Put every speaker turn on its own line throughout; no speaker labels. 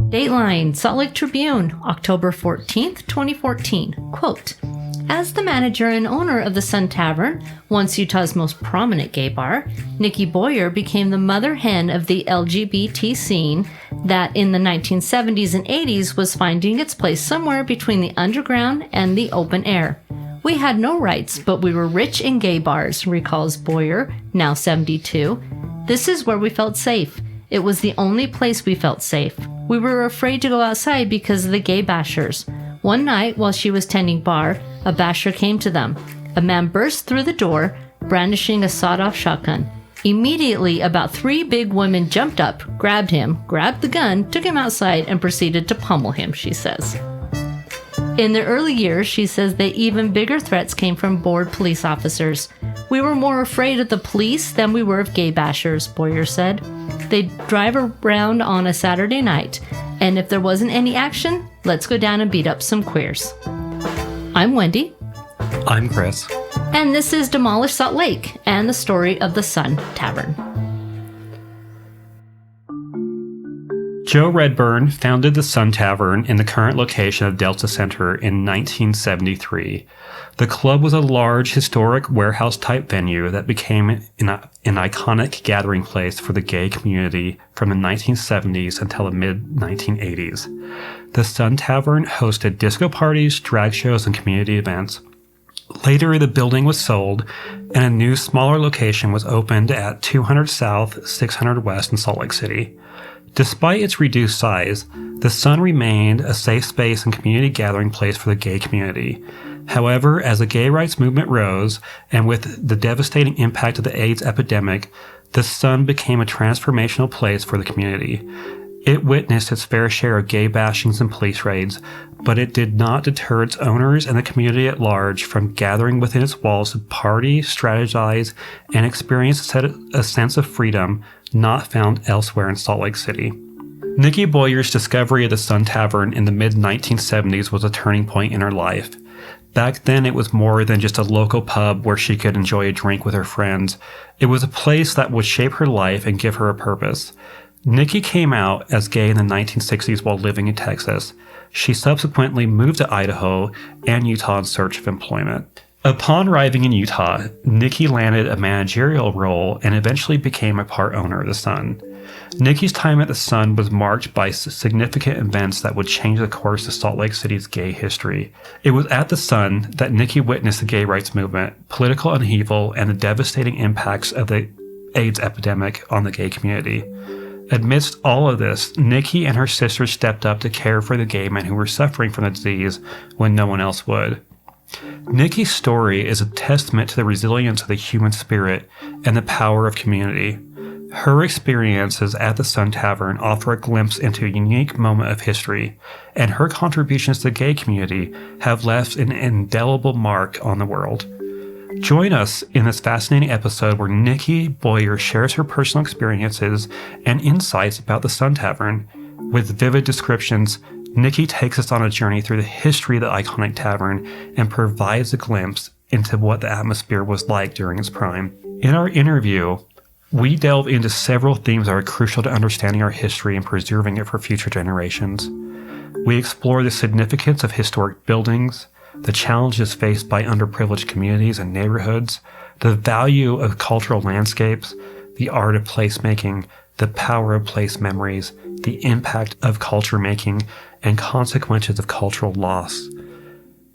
Dateline, Salt Lake Tribune, October 14th, 2014. Quote, as the manager and owner of the Sun Tavern, once Utah's most prominent gay bar, Nikki Boyer became the mother hen of the LGBT scene that in the 1970s and 80s was finding its place somewhere between the underground and the open air. We had no rights, but we were rich in gay bars, recalls Boyer, now 72. This is where we felt safe. It was the only place we felt safe. We were afraid to go outside because of the gay bashers. One night, while she was tending bar, a basher came to them. A man burst through the door, brandishing a sawed-off shotgun. Immediately, about 3 big women jumped up, grabbed him, grabbed the gun, took him outside, and proceeded to pummel him, she says. In the early years, she says that even bigger threats came from bored police officers. We were more afraid of the police than we were of gay bashers, Boyer said. They'd drive around on a Saturday night, and if there wasn't any action, let's go down and beat up some queers. I'm Wendy.
I'm Chris.
And this is Demolished Salt Lake and the story of the Sun Tavern.
Joe Redburn founded the Sun Tavern in the current location of Delta Center in 1973. The club was a large, historic warehouse-type venue that became an iconic gathering place for the gay community from the 1970s until the mid-1980s. The Sun Tavern hosted disco parties, drag shows, and community events. Later, the building was sold, and a new, smaller location was opened at 200 South, 600 West in Salt Lake City. Despite its reduced size, the Sun remained a safe space and community gathering place for the gay community. However, as the gay rights movement rose, and with the devastating impact of the AIDS epidemic, the Sun became a transformational place for the community. It witnessed its fair share of gay bashings and police raids, but it did not deter its owners and the community at large from gathering within its walls to party, strategize, and experience a sense of freedom not found elsewhere in Salt Lake City. Nikki Boyer's discovery of the Sun Tavern in the mid-1970s was a turning point in her life. Back then, it was more than just a local pub where she could enjoy a drink with her friends. It was a place that would shape her life and give her a purpose. Nikki came out as gay in the 1960s while living in Texas. She subsequently moved to Idaho and Utah in search of employment. Upon arriving in Utah, Nikki landed a managerial role and eventually became a part owner of the Sun. Nikki's time at the Sun was marked by significant events that would change the course of Salt Lake City's gay history. It was at the Sun that Nikki witnessed the gay rights movement, political upheaval, and the devastating impacts of the AIDS epidemic on the gay community. Amidst all of this, Nikki and her sisters stepped up to care for the gay men who were suffering from the disease when no one else would. Nikki's story is a testament to the resilience of the human spirit and the power of community. Her experiences at the Sun Tavern offer a glimpse into a unique moment of history, and her contributions to the gay community have left an indelible mark on the world. Join us in this fascinating episode where Nikki Boyer shares her personal experiences and insights about the Sun Tavern. With vivid descriptions, Nikki takes us on a journey through the history of the iconic tavern and provides a glimpse into what the atmosphere was like during its prime. In our interview, we delve into several themes that are crucial to understanding our history and preserving it for future generations. We explore the significance of historic buildings, the challenges faced by underprivileged communities and neighborhoods, the value of cultural landscapes, the art of placemaking, the power of place memories, the impact of culture making, and consequences of cultural loss.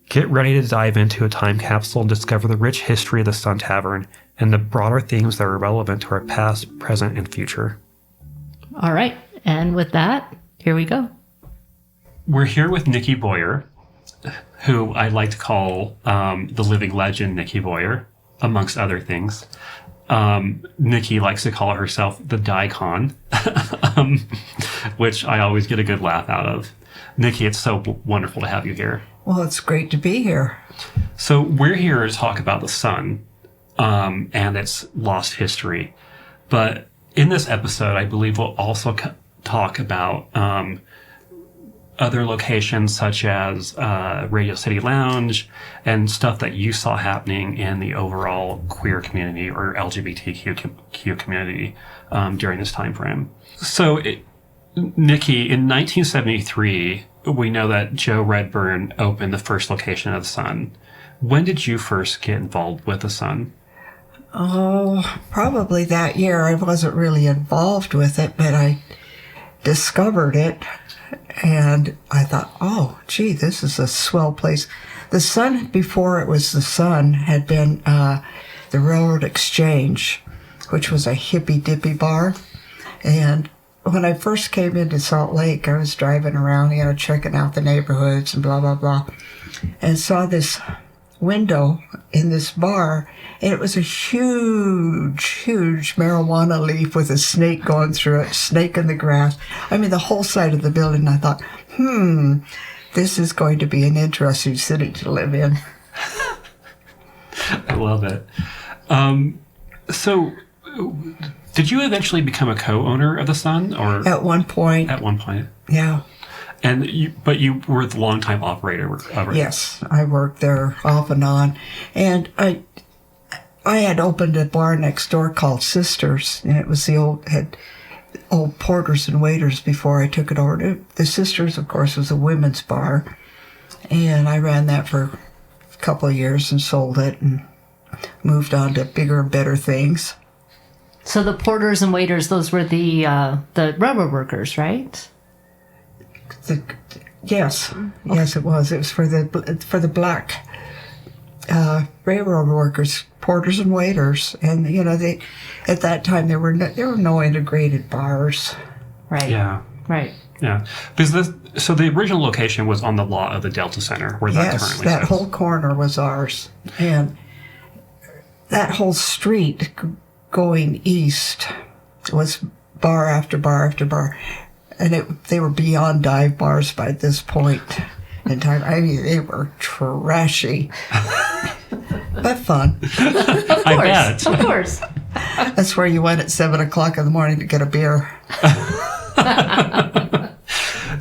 Get ready to dive into a time capsule and discover the rich history of the Sun Tavern and the broader themes that are relevant to our past, present, and future.
All right, and with that, here we go.
We're here with Nikki Boyer, who I like to call the living legend Nikki Boyer, amongst other things. Nikki likes to call herself the Dicon, which I always get a good laugh out of. Nikki, it's so wonderful to have you here.
Well, it's great to be here.
So we're here to talk about the Sun and its lost history. But in this episode, I believe we'll also talk about other locations such as Radio City Lounge and stuff that you saw happening in the overall queer community or LGBTQ community during this time frame. So Nikki, in 1973, we know that Joe Redburn opened the first location of the Sun. When did you first get involved with the Sun?
Oh, probably that year. I wasn't really involved with it, but I discovered it, and I thought, oh, gee, this is a swell place. The Sun, before it was the Sun, had been the Railroad Exchange, which was a hippy-dippy bar. And when I first came into Salt Lake, I was driving around, checking out the neighborhoods and blah, blah, blah, and saw this window in this bar, and it was a huge marijuana leaf with a snake going through it, snake in the grass. I mean, the whole side of the building. I thought, this is going to be an interesting city to live in.
I love it. So did you eventually become a co-owner of the Sun, or
at one point?
At one point,
yeah.
And you were the longtime operator of it.
Yes, I worked there off and on, and I had opened a bar next door called Sisters, and it was the old porters and waiters before I took it over. The Sisters, of course, was a women's bar, and I ran that for a couple of years and sold it and moved on to bigger and better things.
So the porters and waiters, those were the railroad workers, right?
Yes, it was. It was for the black railroad workers, porters and waiters, and they at that time there were no integrated bars.
Right.
Yeah.
Right.
Yeah. Because so the original location was on the lot of the Delta Center, where that currently
that
sits.
whole corner was ours, and that whole street going east was bar after bar after bar. And they were beyond dive bars by this point in time. I mean, they were trashy, but fun.
I bet.
Of course.
That's where you went at 7 o'clock in the morning to get a beer.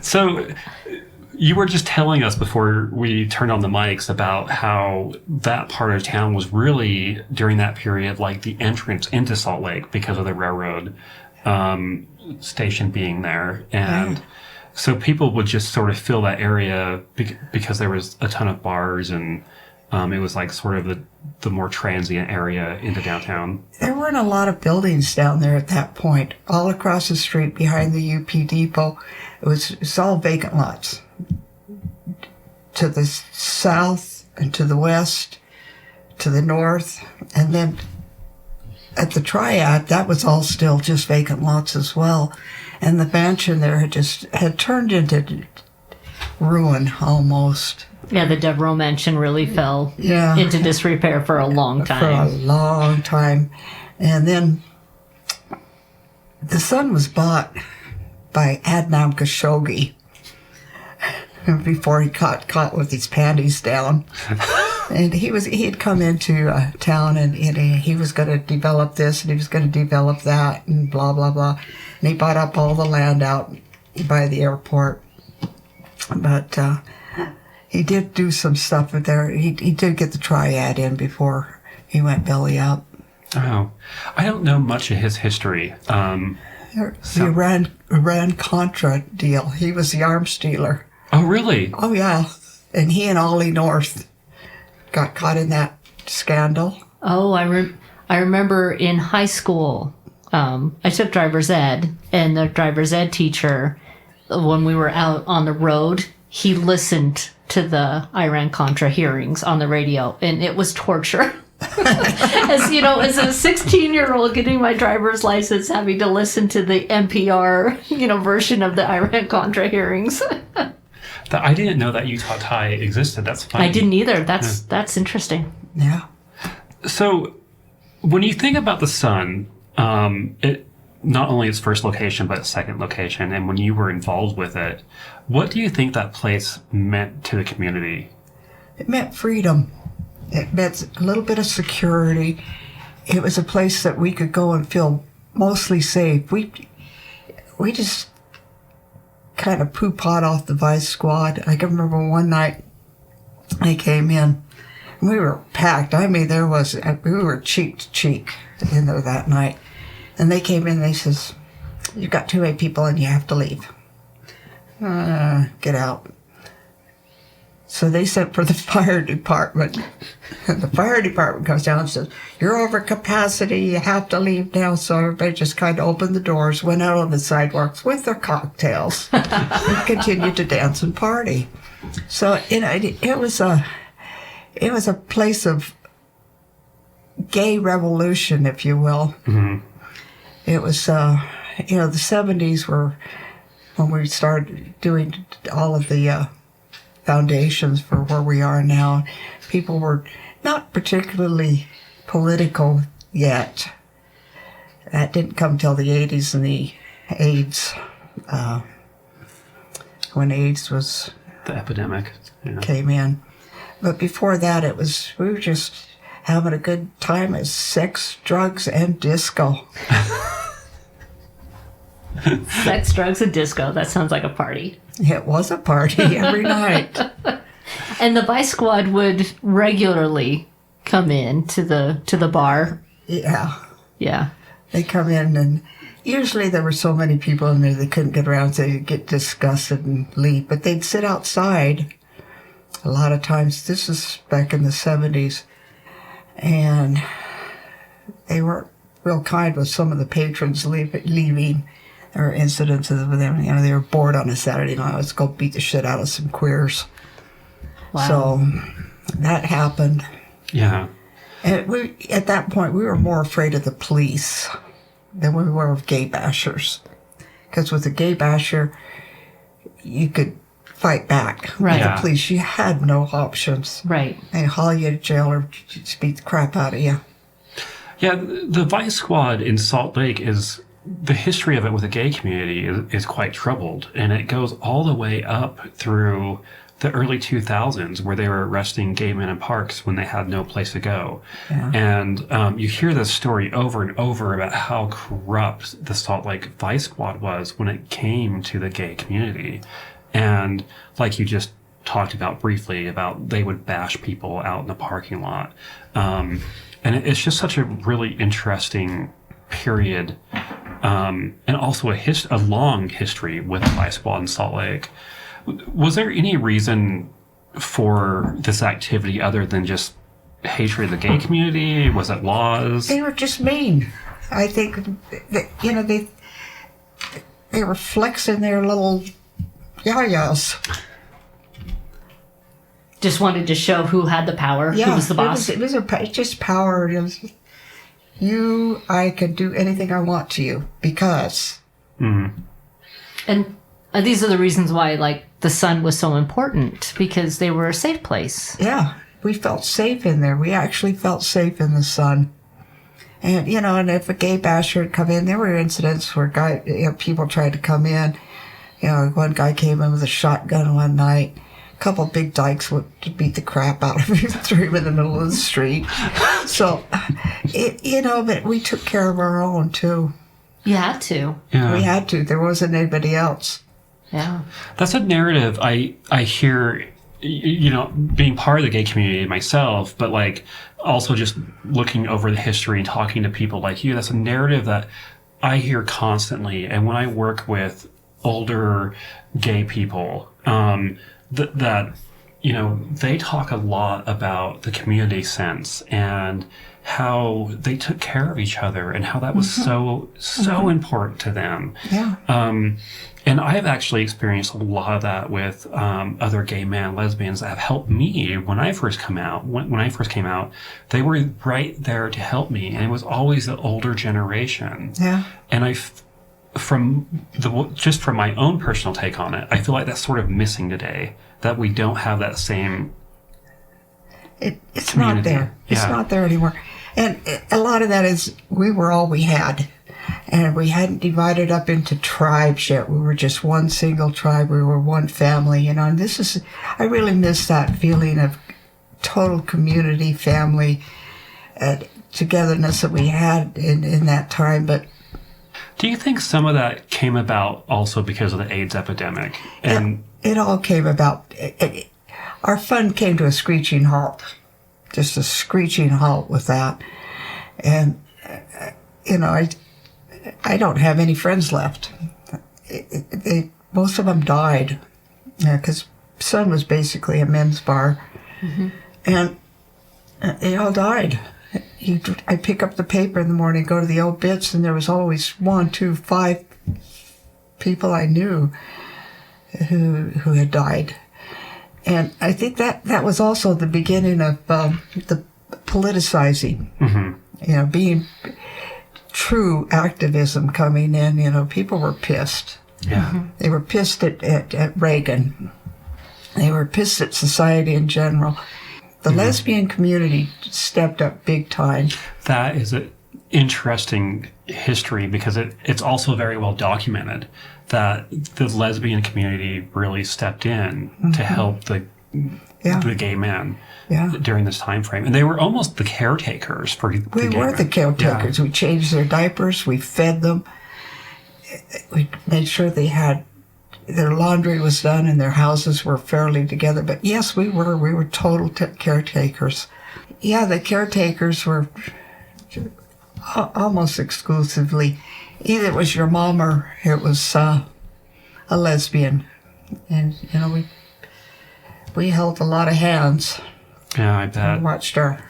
So you were just telling us before we turned on the mics about how that part of town was really, during that period, like the entrance into Salt Lake because of the railroad station being there. And so people would just sort of fill that area because there was a ton of bars, and it was like sort of the more transient area into downtown. There
weren't a lot of buildings down there at that point. All across the street behind the UP depot, it's all vacant lots. To the south and to the west, to the north, and then at the Triad, that was all still just vacant lots as well. And the mansion there had turned into ruin almost.
Yeah, the Devereaux Mansion really fell into disrepair for a long time.
For a long time. And then the Sun was bought by Adnan Khashoggi before he caught with his panties down. And he had come into town, and he was going to develop this, and he was going to develop that, and blah, blah, blah. And he bought up all the land out by the airport. But he did do some stuff there. He did get the Triad in before he went belly up.
Oh, I don't know much of his history.
The Iran-Contra deal. He was the arms dealer.
Oh, really?
Oh, yeah. And he and Ollie North got caught in that scandal.
Oh, I remember in high school, I took driver's ed, and the driver's ed teacher, when we were out on the road, he listened to the Iran-Contra hearings on the radio, and it was torture. As you know, as a 16-year-old getting my driver's license, having to listen to the NPR, version of the Iran-Contra hearings.
I didn't know that Utah Tie existed. That's funny.
I didn't either. That's interesting.
Yeah.
So when you think about the Sun, it not only its first location, but its second location, and when you were involved with it, what do you think that place meant to the community?
It meant freedom. It meant a little bit of security. It was a place that we could go and feel mostly safe. We just kind of poo-pawed off the Vice Squad. I can remember one night they came in. We were packed. I mean, we were cheek to cheek in there that night. And they came in and they says, you've got too many people and you have to leave. Get out. So they sent for the fire department. And the fire department comes down and says, you're over capacity, you have to leave now. So everybody just kind of opened the doors, went out on the sidewalks with their cocktails, and continued to dance and party. So, it was a place of gay revolution, if you will. Mm-hmm. It was, the 70s were when we started doing all of the foundations for where we are now. People were not particularly political yet. That didn't come till the 80s and the AIDS, when AIDS was...
The epidemic. Yeah.
Came in. But before that, we were just having a good time as sex, drugs, and disco.
Sex, drugs, and disco. That sounds like a party.
It was a party every night.
And the Vice Squad would regularly come in to the bar.
Yeah.
Yeah.
They come in, and usually there were so many people in there they couldn't get around, so they'd get disgusted and leave. But they'd sit outside a lot of times. This is back in the 70s. And they weren't real kind with some of the patrons leaving. There were incidents with them. They were bored on a Saturday night. Let's go beat the shit out of some queers.
Wow.
So that happened.
Yeah.
And at that point, we were more afraid of the police than we were of gay bashers. Because with a gay basher, you could fight back.
Right.
With
Yeah.
the police, you had no options.
Right.
They haul you to jail or just beat the crap out of you.
Yeah, the Vice Squad in Salt Lake the history of it with the gay community is quite troubled. And it goes all the way up through the early 2000s, where they were arresting gay men in parks when they had no place to go. Yeah. And you hear this story over and over about how corrupt the Salt Lake Vice Squad was when it came to the gay community. And like you just talked about briefly, about they would bash people out in the parking lot. And it's just such a really interesting period, and also a long history with the Vice Squad in Salt Lake. Was there any reason for this activity other than just hatred of the gay community? Was it laws?
They were just mean. I think that, they were flexing their little yayas.
Just wanted to show who had the power, who was the boss.
It was just power. It was, I can do anything I want to you because.
Mm-hmm.
And these are the reasons why, like, the Sun was so important, because they were a safe place.
Yeah, we felt safe in there. We actually felt safe in the Sun. And, and if a gay basher had come in, there were incidents where people tried to come in. One guy came in with a shotgun one night. A couple of big dykes would beat the crap out of him, threw him in the middle of the street. So, but we took care of our own, too.
You had to.
Yeah.
We had to. There wasn't anybody else.
Yeah.
That's a narrative I hear, being part of the gay community myself, but like also just looking over the history and talking to people like you. That's a narrative that I hear constantly. And when I work with older gay people, that they talk a lot about the community sense and how they took care of each other and how that was so important to them.
Yeah.
And I have actually experienced a lot of that with other gay men, lesbians that have helped me when I first came out. When I first came out, they were right there to help me, and it was always the older generation.
Yeah.
And from my own personal take on it, I feel like that's sort of missing today. That we don't have that same.
It's
community.
not there. It's
Yeah.
not there anymore. And a lot of that is we were all we had. And we hadn't divided up into tribes yet. We were just one single tribe. We were one family, And I really miss that feeling of total community, family, togetherness that we had in that time. But
do you think some of that came about also because of the AIDS epidemic? And
it all came about. Our fun came to a screeching halt. Just a screeching halt with that. And, I don't have any friends left. Most of them died, because Sun was basically a men's bar, and they all died. I pick up the paper in the morning, go to the obits, and there was always 1, 2, 5 people I knew who had died. And I think that was also the beginning of the politicizing, being true activism coming in. People were pissed.
Yeah.
They were pissed at Reagan. They were pissed at society in general. The lesbian community stepped up big time.
That is an interesting history because it's also very well documented that the lesbian community really stepped in to help the gay men during this time frame. And they were almost the caretakers for the gay men.
We were the caretakers. Yeah. We changed their diapers. We fed them. We made sure their laundry was done and their houses were fairly together. But yes, we were total caretakers. Yeah, the caretakers were almost exclusively, either it was your mom or it was a lesbian. And, we held a lot of hands.
Yeah, I bet.
We watched our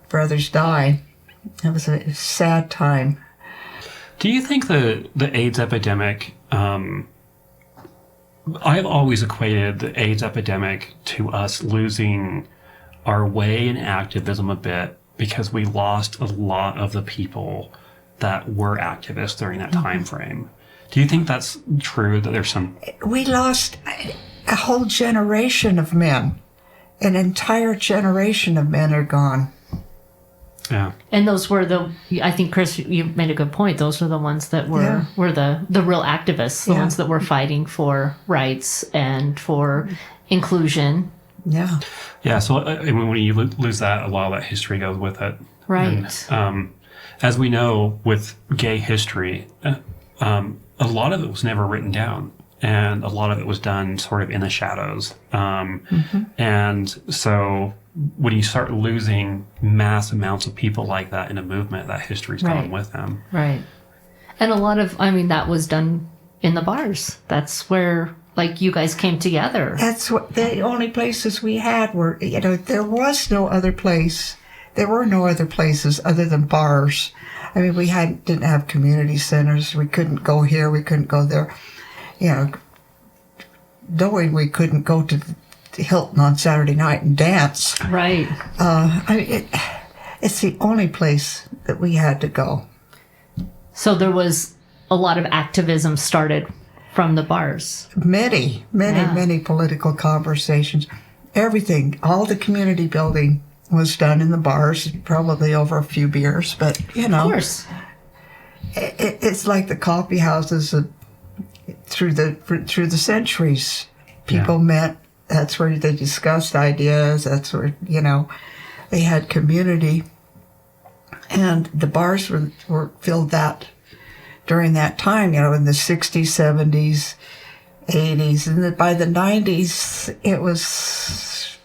brothers die. It was a sad time.
Do you think the AIDS epidemic, I've always equated the AIDS epidemic to us losing our way in activism a bit because we lost a lot of the people that were activists during that time frame. Do you think that's true, that there's some...
We lost a whole generation of men. An entire generation of men are gone.
Yeah.
And those were I think, Chris, you made a good point. Those were the ones that were the real activists, the ones that were fighting for rights and for inclusion.
Yeah.
Yeah, so when you lose that, a lot of that history goes with it.
Right.
And, as we know, with gay history, a lot of it was never written down. And a lot of it was done sort of in the shadows. And so when you start losing mass amounts of people like that in a movement, that history's gone with them.
Right. And a lot of, that was done in the bars. That's where, you guys came together.
That's what the only places we had were, there was no other place. There were no other places other than bars. We didn't have community centers. We couldn't go here. We couldn't go there. Knowing we couldn't go to Hilton on Saturday night and dance.
Right.
It's the only place that we had to go.
So there was a lot of activism started from the bars.
Many political conversations. Everything, all the community building was done in the bars, probably over a few beers, but,
Of course.
It's like the coffee houses through the centuries. People met. That's where they discussed ideas. That's where, they had community. And the bars were filled that during that time, in the 60s, 70s, 80s. And by the 90s, it was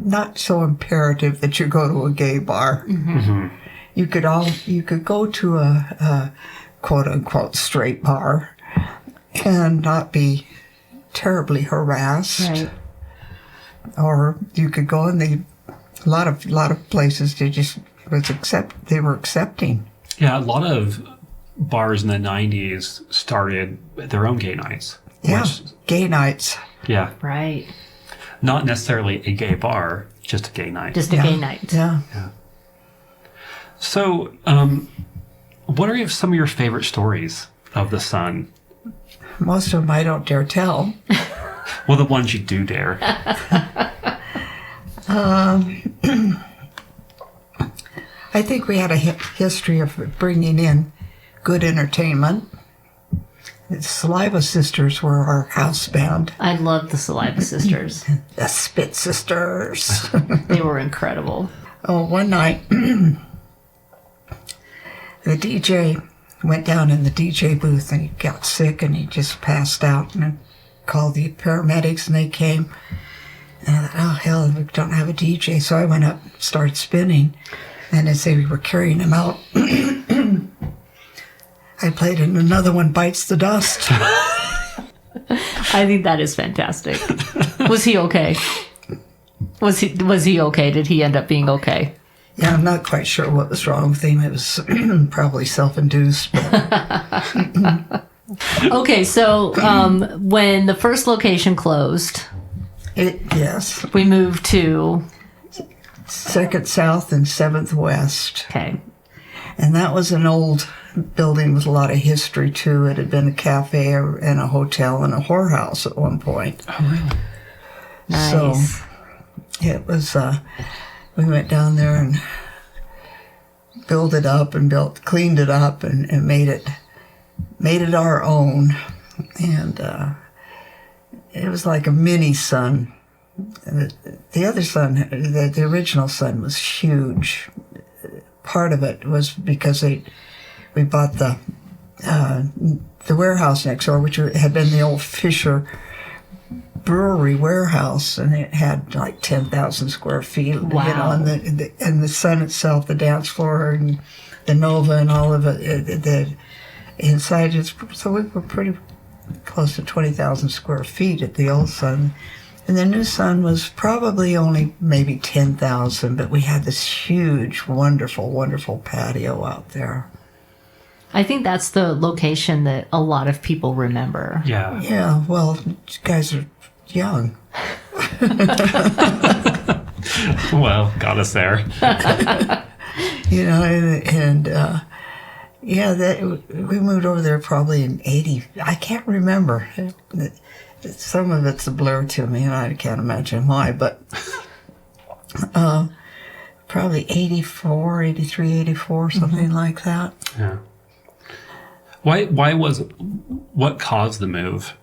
not so imperative that you go to a gay bar. You could go to a quote-unquote straight bar and not be terribly harassed.
Right.
Or you could go and a lot of places they were accepting.
Yeah, a lot of bars in the 90s started their own gay nights.
Yeah, gay nights.
Yeah.
Right.
Not necessarily a gay bar, just a gay night.
Just a gay night.
Yeah.
So, what are some of your favorite stories of the Sun?
Most of them I don't dare tell.
Well, the ones you do dare.
I think we had a history of bringing in good entertainment. The Saliva Sisters were our house band.
I loved the Saliva Sisters.
The Spit Sisters.
They were incredible.
Oh, one night, the DJ went down in the DJ booth and he got sick and he just passed out, and I called the paramedics and they came. And I thought, oh, hell, we don't have a DJ. So I went up and started spinning. And as they were carrying him out, I played in another one, Bites the Dust.
I think that is fantastic. Was he okay? Was he okay? Did he end up being okay?
Yeah, I'm not quite sure what was wrong with him. It was probably self-induced. But
Okay, so when the first location closed,
yes,
we moved to
2nd South and 7th West.
okay.
And that was an old building with a lot of history to it. It had been a cafe and a hotel and a whorehouse at one point.
Oh, really?
Nice.
So it was, we went down there and built it up and cleaned it up and made it our own. And it was like a mini Sun. The other Sun, the original Sun was huge. Part of it was because we bought the warehouse next door, which had been the old Fisher brewery warehouse, and it had like 10,000 square feet.
Wow.
You know, and the Sun itself, the dance floor and the Nova and all of it, the inside. So we were pretty close to 20,000 square feet at the old Sun. And the new Sun was probably only maybe 10,000, but we had this huge, wonderful, wonderful patio out there.
I think that's the location that a lot of people remember.
Yeah.
Yeah, well, you guys are young.
Well, got us there.
You know, and we moved over there probably in 80. I can't remember. Some of it's a blur to me, and I can't imagine why, but probably 84, 83, 84, something like that.
Yeah. What caused the move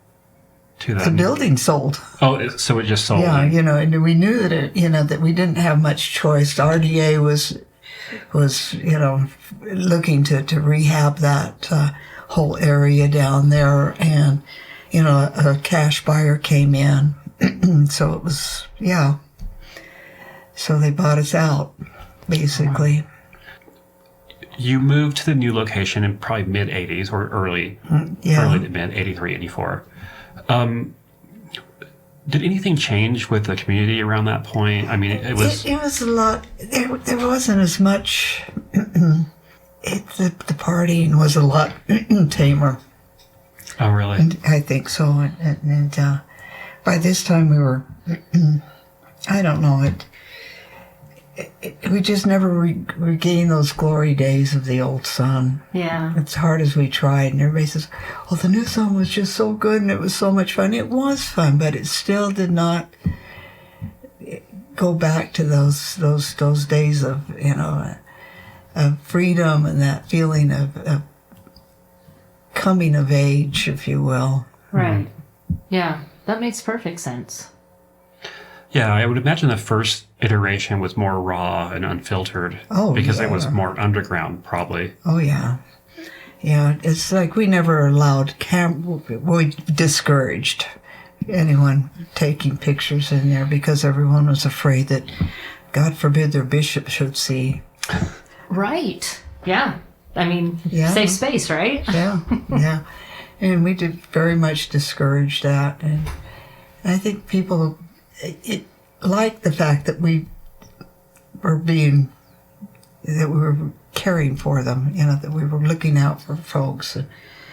to that?
The building sold.
Oh, so it just sold.
Yeah, you know, and we knew that that we didn't have much choice. RDA was looking to rehab that whole area down there, and a cash buyer came in, so it was so they bought us out basically.
Wow. You moved to the new location in probably mid 80s or early to mid 83, 84. Did anything change with the community around that point? I mean, it was
a lot. There wasn't as much. The partying was a lot tamer.
Oh, really?
And I think so. And by this time we were, I don't know, we just never regained those glory days of the old Sun.
Yeah.
As hard as we tried, and everybody says, "Oh, the new Sun was just so good, and it was so much fun." It was fun, but it still did not go back to those days of of freedom and that feeling of coming of age, if you will.
Right. Yeah, that makes perfect sense.
Yeah, I would imagine the first iteration was more raw and unfiltered.
Oh,
because
yeah.
it was more underground, probably.
Oh, yeah. Yeah, it's like we never allowed we discouraged anyone taking pictures in there because everyone was afraid that, God forbid, their bishop should see.
Right. Yeah. I mean,
Yeah.
safe space, right?
Yeah, yeah. And we did very much discourage that. And I think people liked the fact that we were caring for them, that we were looking out for folks. And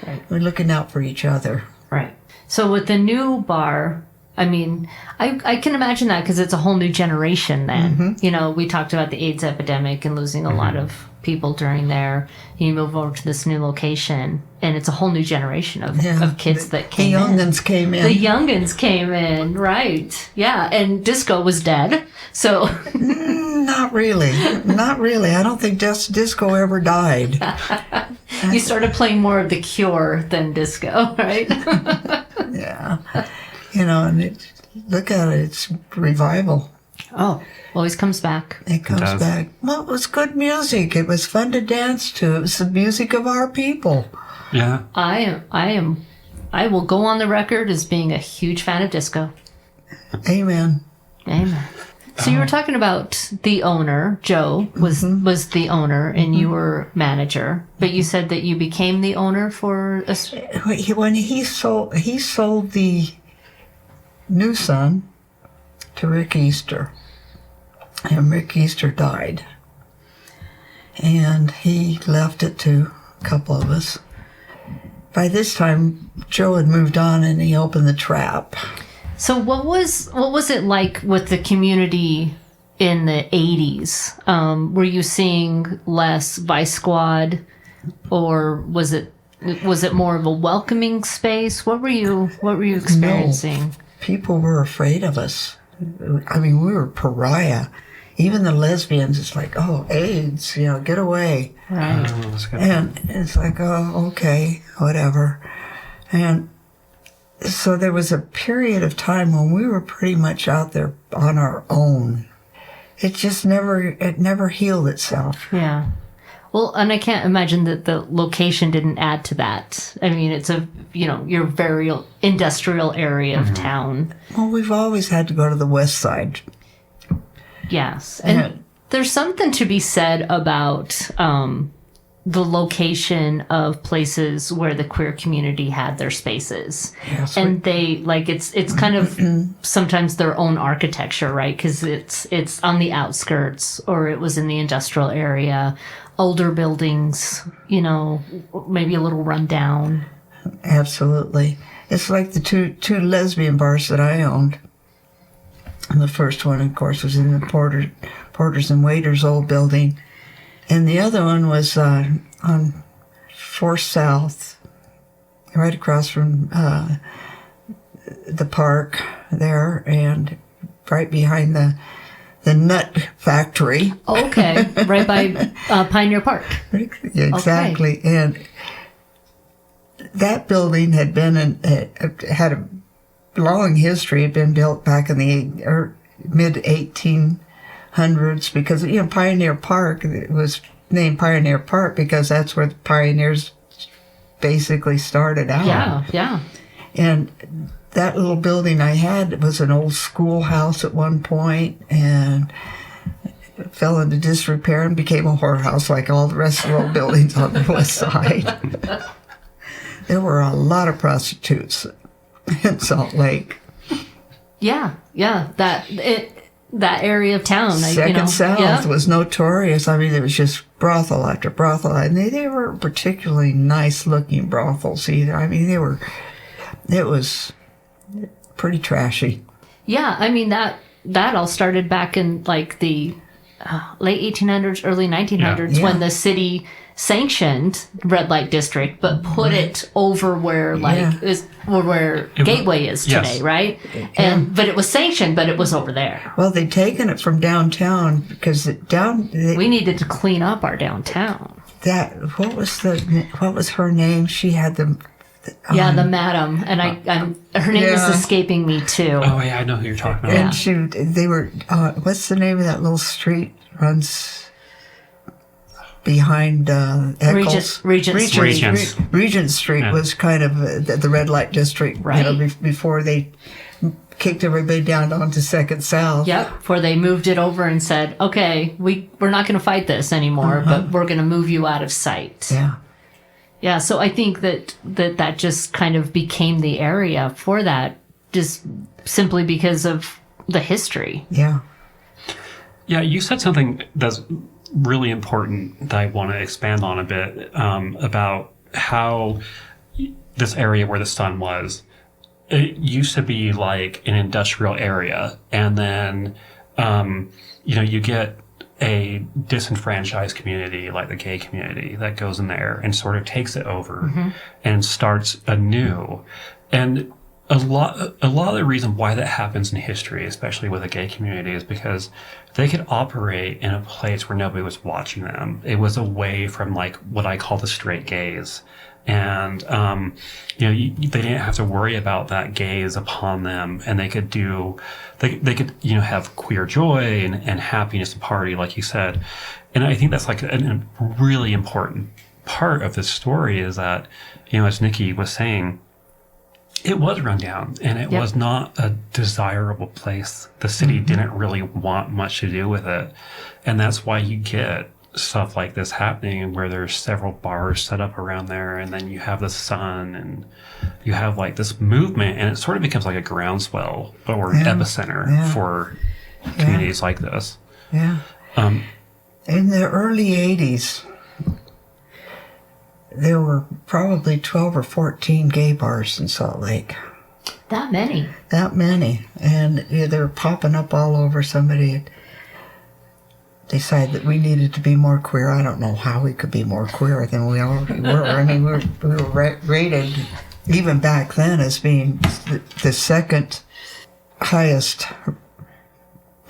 Right.
we were looking out for each other.
Right. So with the new bar, I mean, I can imagine that because it's a whole new generation then. We talked about the AIDS epidemic and losing a lot of people during there. You move over to this new location, and it's a whole new generation of kids that came in.
The youngins came in.
The youngins came in, right. Yeah, and disco was dead, so...
Not really. Not really. I don't think disco ever died.
You started playing more of The Cure than disco, right?
Yeah. And look at it. It's revival.
Oh, always comes back.
It comes
does.
back. Well, it was good music. It was fun to dance to. It was the music of our people.
Yeah.
I will go on the record as being a huge fan of disco.
Amen.
Amen. So you were talking about the owner, Joe was the owner, and you were manager. But you said that you became the owner for a...
When he sold the New Sun to Rick Easter, and Rick Easter died, and he left it to a couple of us. By this time, Joe had moved on, and he opened the Trap.
So what was it like with the community in the 80s? Were you seeing less Vice Squad, or was it more of a welcoming space? What were you experiencing?
No, people were afraid of us. I mean, we were pariah. Even the lesbians, it's like, oh, AIDS, get away.
Right.
And it's like, oh, okay, whatever. And so there was a period of time when we were pretty much out there on our own. It just never healed itself.
Yeah. Well, and I can't imagine that the location didn't add to that. I mean, it's your very industrial area of town.
Well, we've always had to go to the west side.
Yes. And there's something to be said about the location of places where the queer community had their spaces.
Yes,
and they it's kind of sometimes their own architecture, right? Because it's on the outskirts, or it was in the industrial area, older buildings, maybe a little rundown.
Absolutely. It's like the two lesbian bars that I owned. And the first one, of course, was in the Porters and Waiters old building. And the other one was on 4th South, right across from the park there, and right behind the nut factory.
Okay, right by Pioneer Park.
Yeah, exactly. Okay. And that building had had a long history. Had been built back in the mid 1800s, because Pioneer Park, it was named Pioneer Park because that's where the pioneers basically started out.
Yeah.
And that little building I had was an old schoolhouse at one point, and it fell into disrepair and became a whorehouse like all the rest of the old buildings on the west side. There were a lot of prostitutes in Salt Lake.
Yeah. That area of town.
Second South was notorious. I mean, it was just brothel after brothel, and they weren't particularly nice-looking brothels either. I mean, it was pretty trashy.
Yeah, I mean, that all started back in like the late 1800s, early 1900s, when the city sanctioned red light district, but put it over where where Gateway is today, right? But it was sanctioned, but it was over there.
Well, they'd taken it from downtown because
we needed to clean up our downtown.
What was her name? She had the
the madam, and her name is escaping me too.
Oh yeah, I know who you're talking about.
And they were what's the name of that little street runs behind Eccles? Regent Street was kind of the red light district,
right?
Before they kicked everybody down onto Second South.
Yep, before they moved it over and said, okay, we're not going to fight this anymore, but we're going to move you out of sight. Yeah, so I think that just kind of became the area for that, just simply because of the history.
Yeah,
you said something that's really important that I want to expand on a bit, about how this area where the Sun was, it used to be like an industrial area, and then you get a disenfranchised community like the gay community that goes in there and sort of takes it over and starts anew. And a lot of the reason why that happens in history, especially with the gay community, is because they could operate in a place where nobody was watching them. It was away from like what I call the straight gaze. And, they didn't have to worry about that gaze upon them, and they could have queer joy and happiness and party, like you said. And I think that's like a really important part of this story is that, as Nikki was saying, It was run down, and it
Yep.
was not a desirable place. The city didn't really want much to do with it. And that's why you get stuff like this happening where there's several bars set up around there, and then you have the Sun, and you have like this movement, and it sort of becomes like a groundswell or epicenter for communities like this.
Yeah. In the early 80s, there were probably 12 or 14 gay bars in Salt Lake.
That many.
That many. And they're popping up all over. Somebody had decided that we needed to be more queer. I don't know how we could be more queer than we already were. I mean, we were rated, even back then, as being the second highest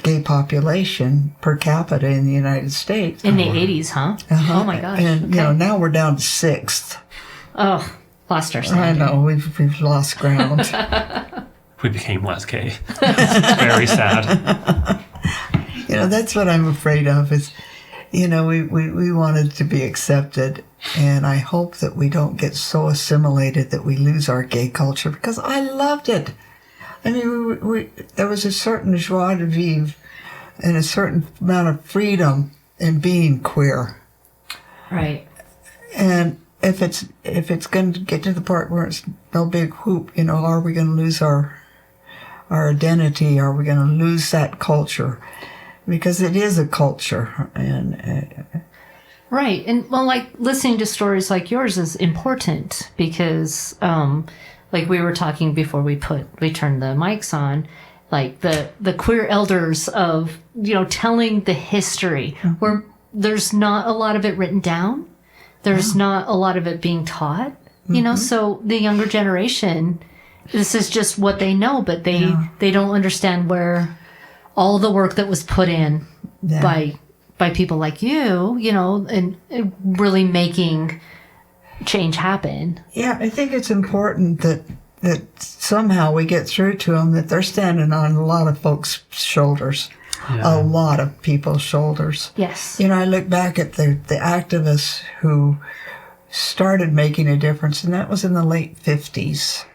gay population per capita in the United States.
In the 80s, huh? Oh my gosh.
And, now we're down to 6th.
Oh, lost our
I
standard.
know, we've lost ground.
We became less gay. It's very sad.
That's what I'm afraid of is, we wanted to be accepted, and I hope that we don't get so assimilated that we lose our gay culture, because I loved it. I mean, there was a certain joie de vivre and a certain amount of freedom in being queer.
Right.
And if it's going to get to the part where it's no big whoop, are we going to lose our identity? Are we going to lose that culture? Because it is a culture, and
Right. And well, like listening to stories like yours is important because, like we were talking before we turned the mics on, like the queer elders of, telling the history where there's not a lot of it written down. There's not a lot of it being taught, so the younger generation, this is just what they know, but they don't understand where all the work that was put in by people like you, and really making change happen.
Yeah, I think it's important that somehow we get through to them that they're standing on a lot of folks' shoulders, a lot of people's shoulders.
Yes.
I look back at the activists who started making a difference, and that was in the late 50s.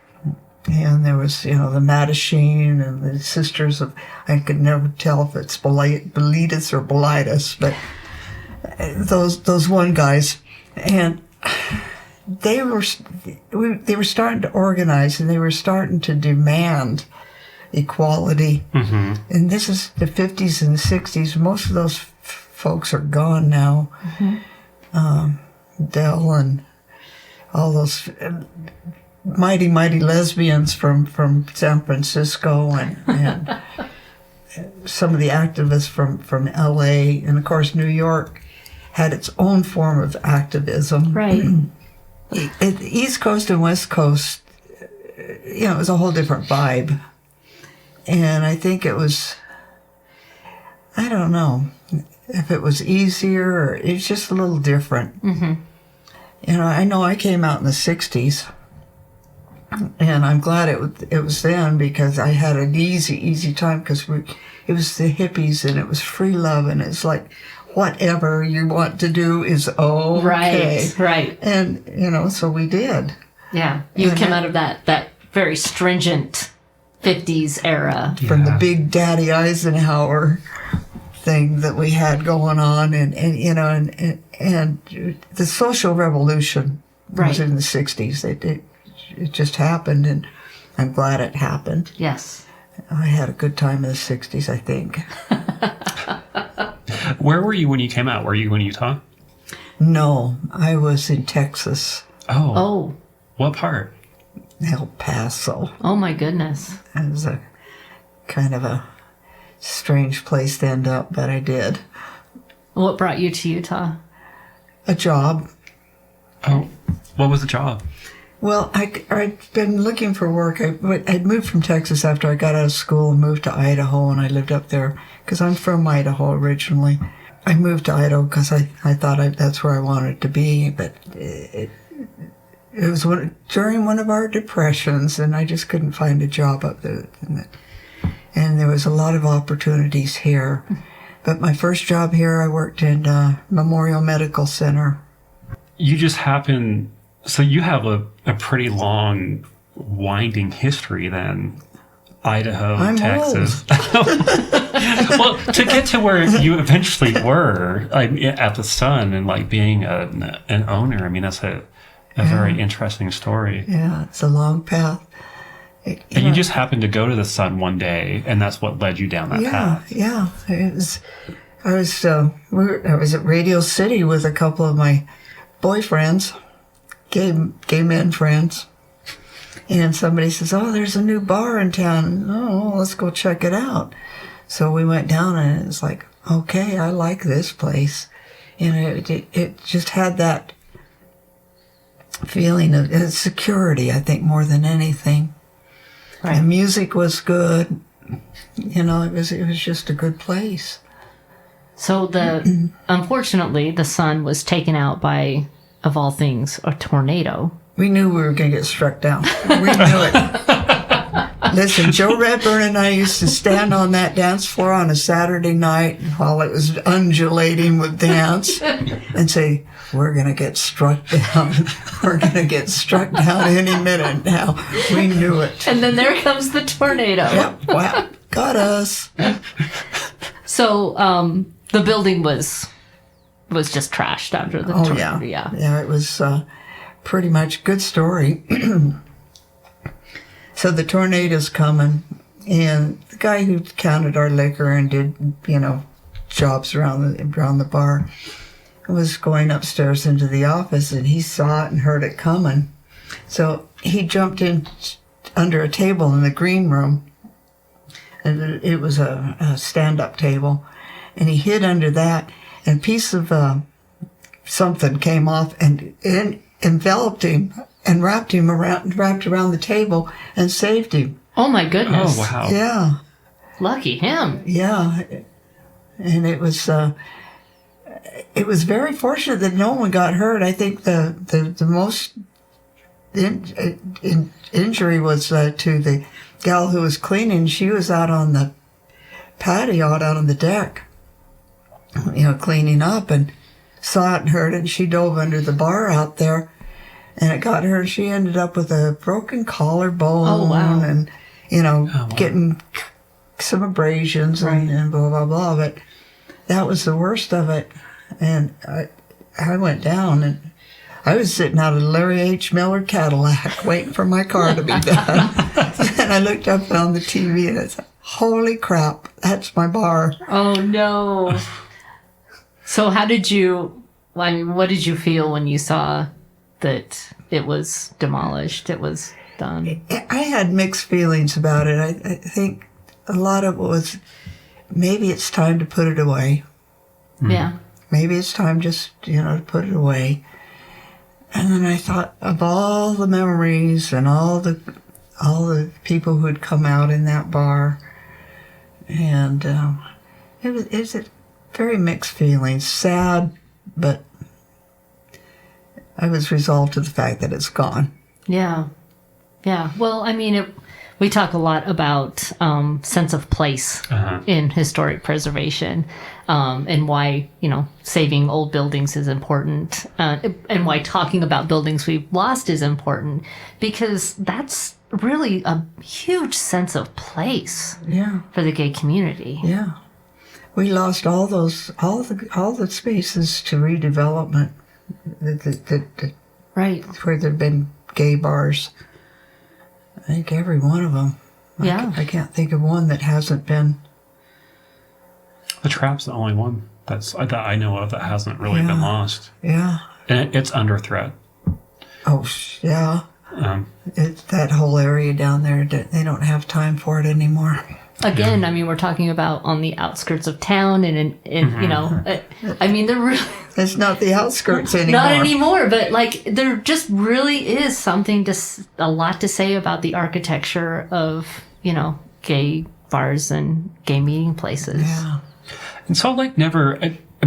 And there was, the Mattachine and the sisters of, I could never tell if it's Bilitis or Bilitis, but those one guys. And they were starting to organize, and they were starting to demand equality. Mm-hmm. And this is the 50s and the 60s. Most of those folks are gone now. Mm-hmm. Dell and all those mighty lesbians from San Francisco and some of the activists from LA, and of course New York had its own form of activism.
Right.
East Coast and West Coast, it was a whole different vibe. And I think it was, I don't know if it was easier or it's just a little different. Mm-hmm. I know I came out in the 60s. And I'm glad it was then, because I had an easy time, because it was the hippies and it was free love, and it's like whatever you want to do is okay.
Right.
And so we did.
Yeah, you came out of that very stringent 50s era
from the big Daddy Eisenhower thing that we had going on, and the social revolution was in the 60s. It just happened, and I'm glad it happened.
Yes.
I had a good time in the 60s, I think.
Where were you when you came out? Were you in Utah?
No, I was in Texas.
Oh.
What part?
El Paso.
Oh, my goodness.
It was a kind of a strange place to end up, but I did.
What brought you to Utah?
A job.
Oh, what was the job?
Well, I'd been looking for work. I'd moved from Texas after I got out of school and moved to Idaho, and I lived up there because I'm from Idaho originally. I moved to Idaho because I thought that's where I wanted to be, but it was during one of our depressions, and I just couldn't find a job up there. And there was a lot of opportunities here. But my first job here, I worked in Memorial Medical Center.
You just happen... So you have a pretty long winding history then. Idaho,
I'm
Texas. Well, to get to where you eventually were at the Sun and like being an owner, I mean, that's a very interesting story.
Yeah, it's a long path.
And you just happened to go to the Sun one day, and that's what led you down that path.
Yeah. I was at Radio City with a couple of my boyfriends, gay men friends, and somebody says, "Oh, there's a new bar in town. Oh, let's go check it out." So we went down, and it's like, okay, I like this place, and it just had that feeling of security, I think, more than anything.
Right.
The music was good. It was just a good place.
So unfortunately, the Sun was taken out by, of all things, a tornado.
We knew we were going to get struck down. We knew it. Listen, Joe Redburn and I used to stand on that dance floor on a Saturday night while it was undulating with dance and say, "We're going to get struck down. We're going to get struck down any minute now." We knew it.
And then there comes the tornado.
Yep. Wow. Got us.
So the building was just trashed after the tornado.
Yeah, it was pretty much good story. So the tornado's coming, and the guy who counted our liquor and did, jobs around the bar was going upstairs into the office, and he saw it and heard it coming. So he jumped in under a table in the green room, and it was a stand-up table, and he hid under that, and a piece of something came off and enveloped him and wrapped around the table and saved him.
Oh my goodness.
Oh, wow.
Yeah.
Lucky him.
Yeah. And it was very fortunate that no one got hurt. I think the most injury was to the gal who was cleaning. She was out on the patio, out on the deck, cleaning up, and saw it and heard it, and she dove under the bar out there, and it got her. She ended up with a broken collarbone.
Oh, wow.
And, getting some abrasions and blah, blah, blah. But that was the worst of it. And I went down, and I was sitting out of the Larry H. Miller Cadillac waiting for my car to be done. And I looked up on the TV, and I said, "Holy crap, that's my bar."
Oh, no. So what did you feel when you saw that it was demolished, it was done?
I had mixed feelings about it. I think a lot of it was, maybe it's time to put it away.
Yeah.
Maybe it's time just, to put it away. And then I thought of all the memories and all the people who'd come out in that bar. And it was very mixed feelings. Sad, but I was resolved to the fact that it's gone.
Yeah. Yeah. Well, I mean, we talk a lot about sense of place in historic preservation, and why, saving old buildings is important, and why talking about buildings we've lost is important, because that's really a huge sense of place for the gay community.
Yeah. We lost all the spaces to redevelopment
Right.
where there'd been gay bars. I think every one of them.
Yeah.
I can't think of one that hasn't been.
The Trap's the only one that I know of that hasn't really been lost.
Yeah.
And it's under threat.
Oh, yeah. It's that whole area down there, they don't have time for it anymore.
Again, I mean, we're talking about on the outskirts of town, and I mean, they're really...
It's not the outskirts anymore.
Not anymore, but there just really is a lot to say about the architecture of, gay bars and gay meeting places.
Yeah.
And Salt Lake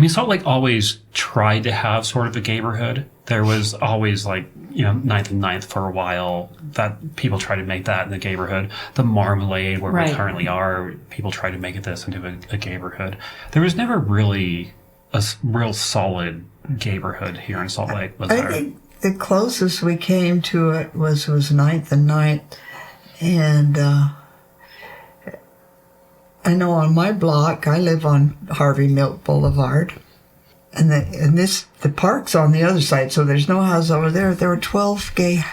Salt Lake always tried to have sort of a gayborhood. There was always 9th and 9th for a while that people tried to make that in the gayborhood. The Marmalade, where we currently are, people tried to make this into a gayborhood. There was never really a real solid gayborhood here in Salt Lake, was there?
the closest we came to it was Ninth and Ninth, and I know on my block, I live on Harvey Milk Boulevard, and the park's on the other side, so there's no house over there. There were 12 gay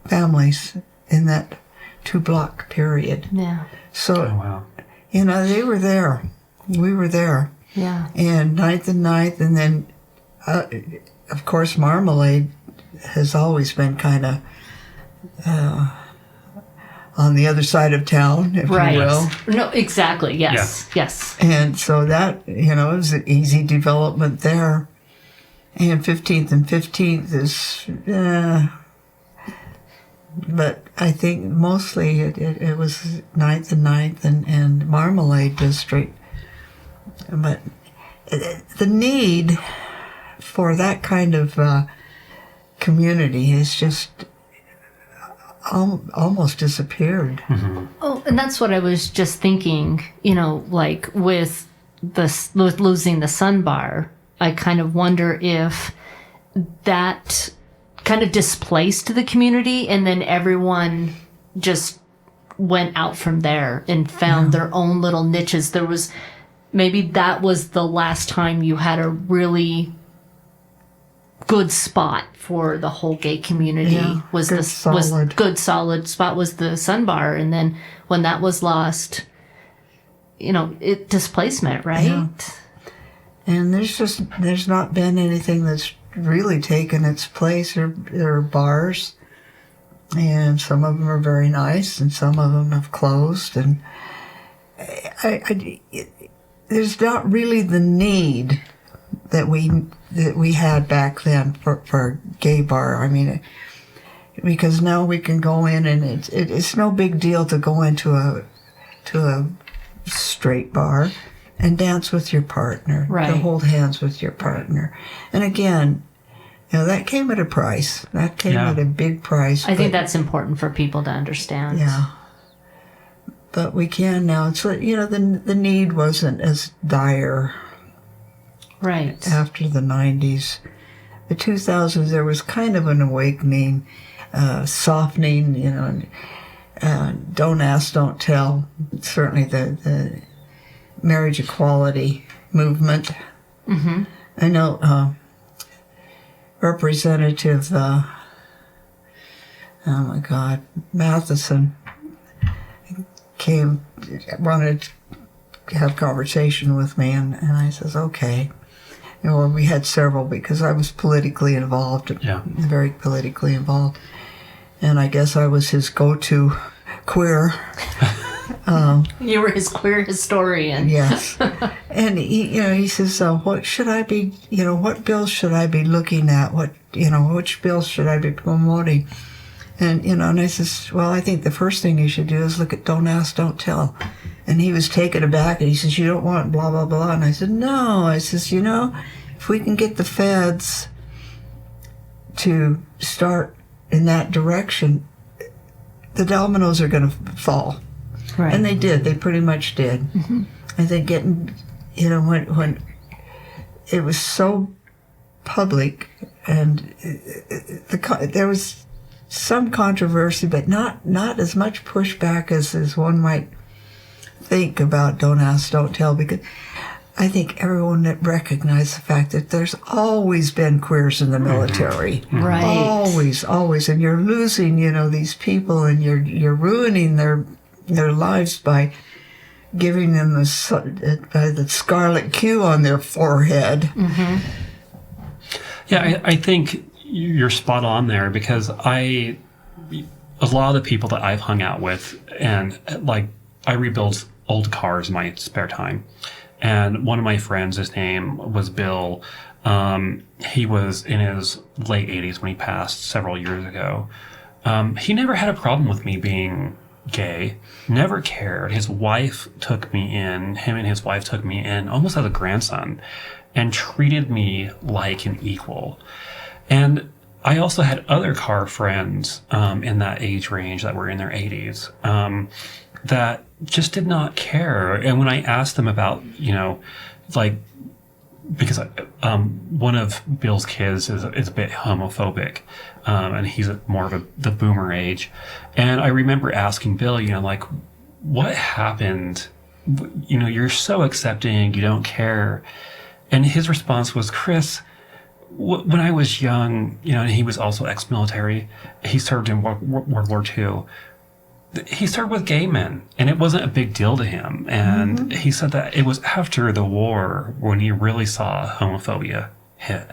families in that 2-block period.
Yeah.
So,
Oh, wow.
they were there. We were there.
Yeah.
And Ninth and Ninth, and then, of course, Marmalade has always been kind of on the other side of town, if
Right.
you will.
No, exactly. Yes. Yes.
And so that, it was an easy development there. And 15th and 15th is, but I think mostly it was Ninth and Ninth and Marmalade District. But the need for that kind of community is just almost disappeared.
Mm-hmm.
Oh, and that's what I was just thinking, like with losing the Sun Bar, I kind of wonder if that kind of displaced the community and then everyone just went out from there and found their own little niches. Maybe that was the last time you had a really good spot for the whole gay community. Was good solid spot was the Sun Bar, and then when that was lost, it displacement, right?
Yeah. And there's not been anything that's really taken its place. There are bars, and some of them are very nice, and some of them have closed, and there's not really the need that we had back then for a gay bar. I mean, because now we can go in and it's no big deal to go into a straight bar and dance with your partner,
right.
To hold hands with your partner. And again, that came at a price. That came at a big price.
I think that's important for people to understand.
Yeah. But we can now. It's the need wasn't as dire.
Right.
After the 90s. The 2000s, there was kind of an awakening, softening, don't ask, don't tell. Certainly the marriage equality movement.
Mm-hmm.
I know Representative, Matheson wanted to have conversation with me, and I says, okay. We had several because I was politically involved, very politically involved. And I guess I was his go-to queer.
You were his queer historian.
Yes. And he says, what should I be, what bills should I be looking at? Which bills should I be promoting? And, and I says, well, I think the first thing you should do is look at Don't Ask, Don't Tell. And he was taken aback, and he says, you don't want blah, blah, blah. And I said, no. I says, if we can get the feds to start in that direction, the dominoes are going to fall.
Right.
And they did. They pretty much did.
Mm-hmm.
I think getting, when it was so public, and there was some controversy, but not as much pushback as one might think about Don't Ask, Don't Tell, because I think everyone recognized the fact that there's always been queers in the military.
Right.
Always. And you're losing, these people, and you're ruining their lives by giving them the scarlet Q on their forehead.
Mm-hmm.
Yeah, I think you're spot on there, because a lot of the people that I've hung out with, and I rebuild old cars in my spare time. And one of my friends, his name was Bill. He was in his late 80s when he passed several years ago. He never had a problem with me being gay, never cared. His wife took me in, him and his wife took me in almost as a grandson and treated me like an equal. And I also had other car friends in that age range that were in their 80s that just did not care. And when I asked them about, because one of Bill's kids is a bit homophobic, and he's more of the boomer age. And I remember asking Bill, like, what happened? You're so accepting, you don't care. And his response was, Chris, when I was young, and he was also ex-military, he served in World War II. He served with gay men, and it wasn't a big deal to him. And he said that it was after the war when he really saw homophobia hit.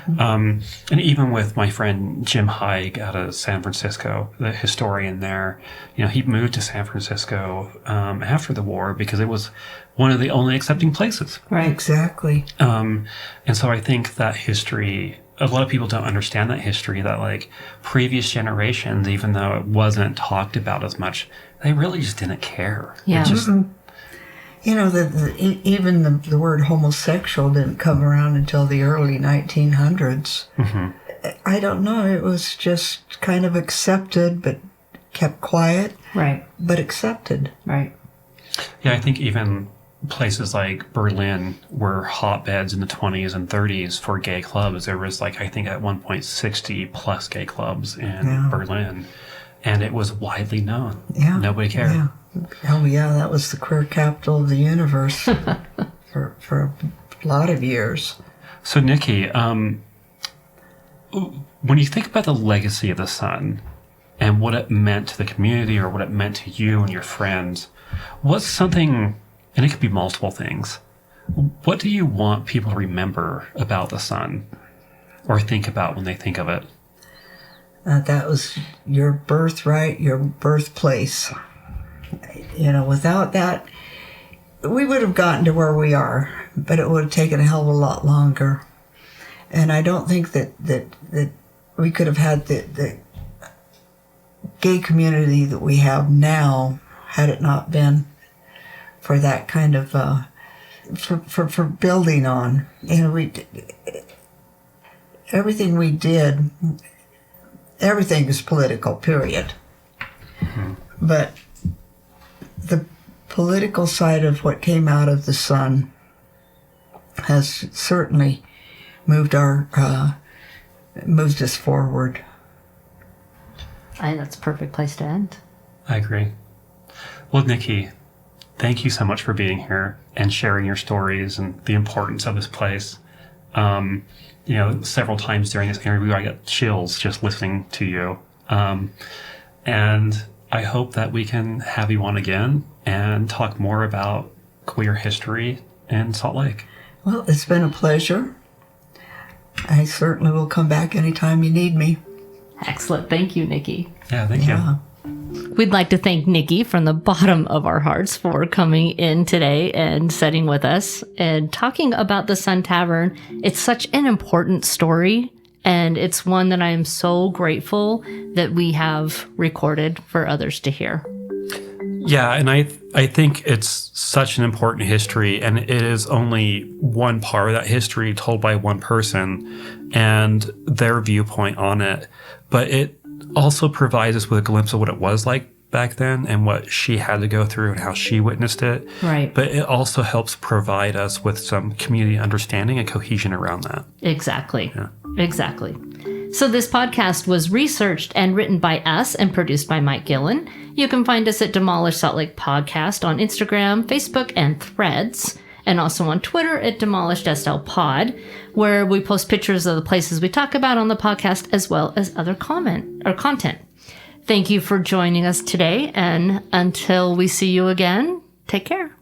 And even with my friend Jim Haig out of San Francisco, the historian there, he moved to San Francisco after the war because it was one of the only accepting places.
Right, exactly.
And so I think that history, a lot of people don't understand that history, that like previous generations, even though it wasn't talked about as much, they really just didn't care.
Yeah.
Even the word homosexual didn't come around until the early 1900s. I don't know. It was just kind of accepted, but kept quiet.
Right.
But accepted.
Right.
Yeah, I think even places like Berlin were hotbeds in the 20s and 30s for gay clubs. There was I think at one point 60 plus gay clubs in Berlin. And it was widely known. Yeah. Nobody cared.
Yeah. Oh, yeah, that was the queer capital of the universe for a lot of years.
So, Nikki, when you think about the legacy of the Sun and what it meant to the community or what it meant to you and your friends, what's something, and it could be multiple things, what do you want people to remember about the Sun or think about when they think of it?
That was your birthright, your birthplace. Without that, we would have gotten to where we are, but it would have taken a hell of a lot longer. And I don't think that we could have had the gay community that we have now had it not been for that kind of for building on. Everything we did, everything is political, period. But the political side of what came out of the Sun has certainly moved us forward.
I think that's a perfect place to end.
I agree. Well, Nikki, thank you so much for being here and sharing your stories and the importance of this place. Several times during this interview, I got chills just listening to you. And I hope that we can have you on again and talk more about queer history in Salt Lake.
Well, it's been a pleasure. I certainly will come back anytime you need me.
Excellent. Thank you, Nikki.
Yeah, thank you.
We'd like to thank Nikki from the bottom of our hearts for coming in today and sitting with us and talking about the Sun Tavern. It's such an important story, and it's one that I am so grateful that we have recorded for others to hear.
Yeah, and I think it's such an important history, and it is only one part of that history told by one person and their viewpoint on it. But it also provides us with a glimpse of what it was like back then and what she had to go through and how she witnessed it.
Right.
But it also helps provide us with some community understanding and cohesion around that.
Exactly.
Yeah.
Exactly. So this podcast was researched and written by us and produced by Mike Gillen. You can find us at Demolish Salt Lake Podcast on Instagram, Facebook, and Threads, and also on Twitter at Demolished SL Pod, where we post pictures of the places we talk about on the podcast as well as other content. Thank you for joining us today, and until we see you again, take care.